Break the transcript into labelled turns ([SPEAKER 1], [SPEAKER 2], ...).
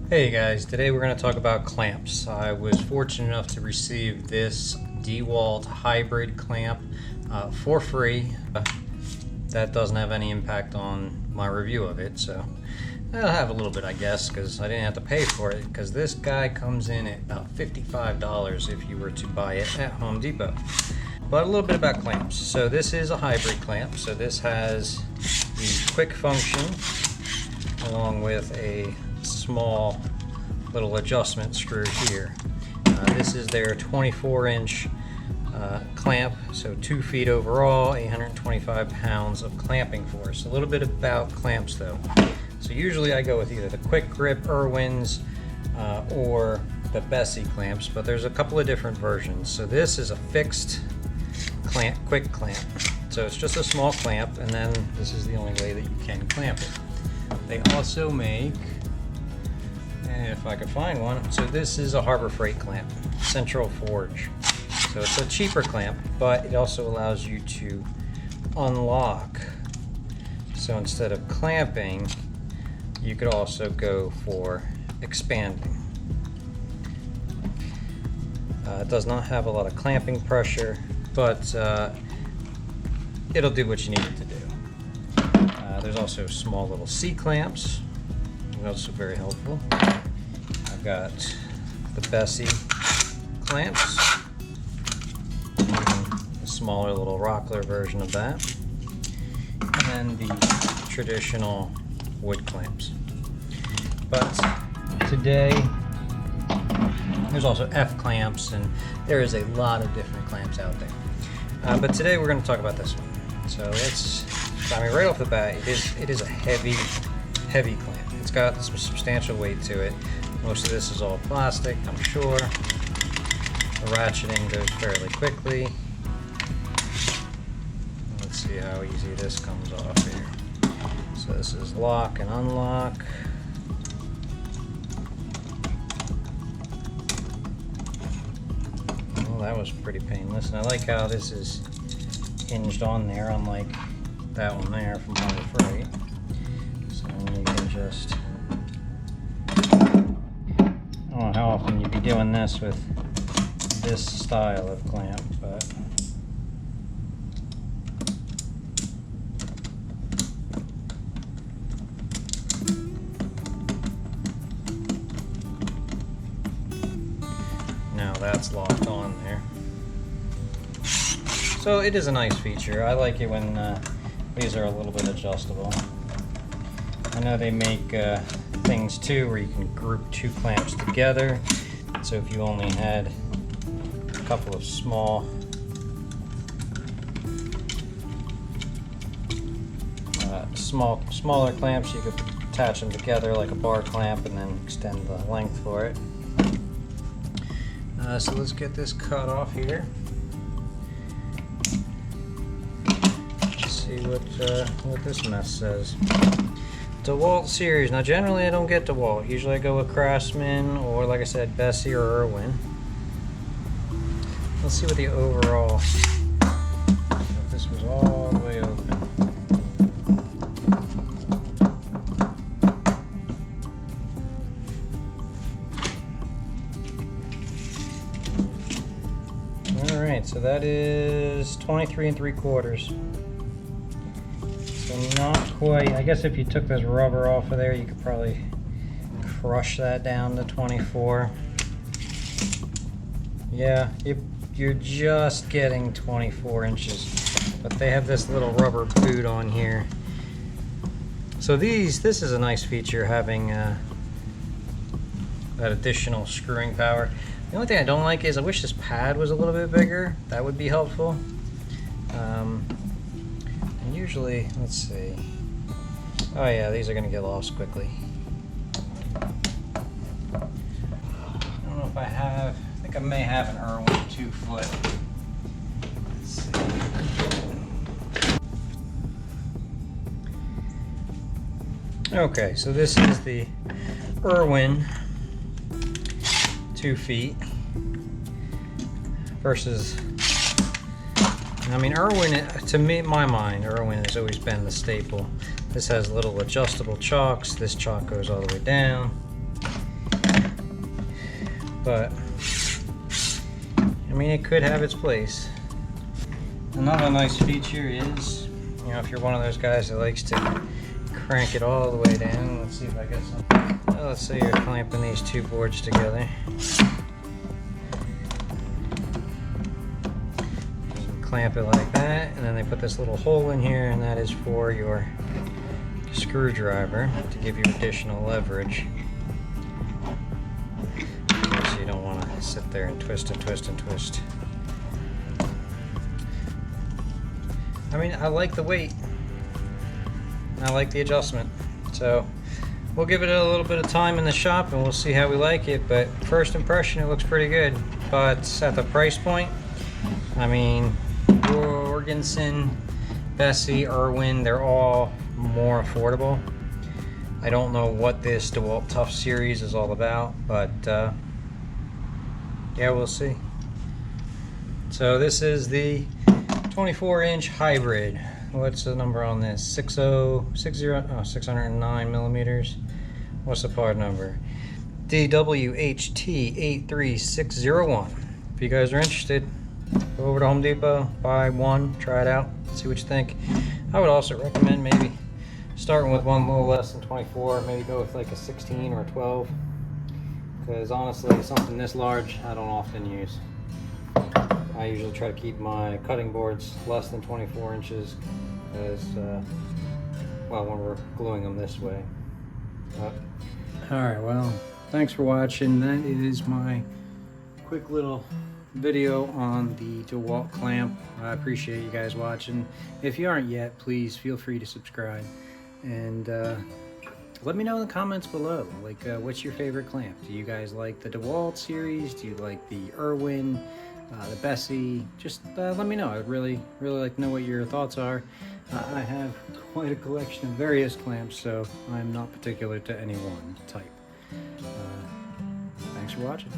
[SPEAKER 1] Hey guys, today we're going to talk about clamps. I was fortunate enough to receive this DeWalt hybrid clamp for free. That doesn't have any impact on my review of it, so I'll have a little bit, I guess, because I didn't have to pay for it, because this guy comes in at about $55 if you were to buy it at Home Depot. But a little bit about clamps. So this is a hybrid clamp, so this has the quick function along with a small little adjustment screw here. This is their 24-inch clamp, so 2 feet overall, 825 pounds of clamping force. A little bit about clamps though. So usually I go with either the quick grip Irwin's or the Bessie clamps, but there's a couple of different versions. So this is a fixed clamp, quick clamp. So it's just a small clamp, and then this is the only way that you can clamp it. They also make, if I could find one, so this is a Harbor Freight clamp, Central Forge. So it's a cheaper clamp, but it also allows you to unlock. So instead of clamping, you could also go for expanding. It does not have a lot of clamping pressure, but it'll do what you need it to do. There's also small little C-clamps, also very helpful. I've got the Bessie clamps, a smaller little Rockler version of that, and the traditional wood clamps. But today, there's also F clamps, and there is a lot of different clamps out there. But today we're going to talk about this one. So right off the bat, it is a heavy clamp. It's got some substantial weight to it. Most of this is all plastic, I'm sure. The ratcheting goes fairly quickly. Let's see how easy this comes off here. So this is lock and unlock. Well, that was pretty painless. And I like how this is hinged on there, unlike that one there from Harbor Freight. So you can just, I don't know how often you'd be doing this with this style of clamp, but now that's locked on there. So it is a nice feature. I like it when these are a little bit adjustable. I know they make things too where you can group 2 clamps together. So if you only had a couple of smaller clamps, you could attach them together like a bar clamp and then extend the length for it. So let's get this cut off here. See what this mess says. DeWalt series. Now generally I don't get DeWalt. Usually I go with Craftsman or, like I said, Bessie or Irwin. Let's see what the overall, if this was all the way open. Alright, so that is 23 3/4. So not quite. I guess if you took this rubber off of there, you could probably crush that down to 24. Yeah, you're just getting 24 inches. But they have this little rubber boot on here. So this is a nice feature, having that additional screwing power. The only thing I don't like is I wish this pad was a little bit bigger. That would be helpful. And usually, let's see. Oh yeah, these are going to get lost quickly. I don't know if I think I may have an Irwin 2-foot. Let's see. Okay, so this is the Irwin 2 feet versus, I mean, Irwin, to me, in my mind, Irwin has always been the staple. This has little adjustable chocks. This chock goes all the way down. but I mean, it could have its place. Another nice feature is, you know, if you're one of those guys that likes to crank it all the way down, let's see if I get some. Well, let's say you're clamping these two boards together. Clamp it like that, and then they put this little hole in here, and that is for your screwdriver to give you additional leverage. So you don't want to sit there and twist and twist and twist. I mean, I like the weight. I like the adjustment. So we'll give it a little bit of time in the shop and we'll see how we like it, but first impression, it looks pretty good. But at the price point, I mean, Jorgensen, Bessie, Irwin, they're all more affordable. I don't know what this DeWalt Tough series is all about, but yeah, we'll see. So this is the 24-inch hybrid. What's the number on this? 609 millimeters. What's the part number? DWHT83601. If you guys are interested, go over to Home Depot, buy one, try it out, see what you think. I would also recommend maybe starting with one a little less than 24, maybe go with like a 16 or a 12, because honestly, something this large I don't often use. I usually try to keep my cutting boards less than 24 inches, because, well, when we're gluing them this way. Alright, well, thanks for watching. That is my quick little video on the DeWalt clamp. I appreciate you guys watching. If you aren't yet, please feel free to subscribe, and let me know in the comments below, like, what's your favorite clamp? Do you guys like the DeWalt series? Do you like the Irwin, the Bessie? Just let me know. I'd really like to know what your thoughts are. I have quite a collection of various clamps, so I'm not particular to any one type. Thanks for watching.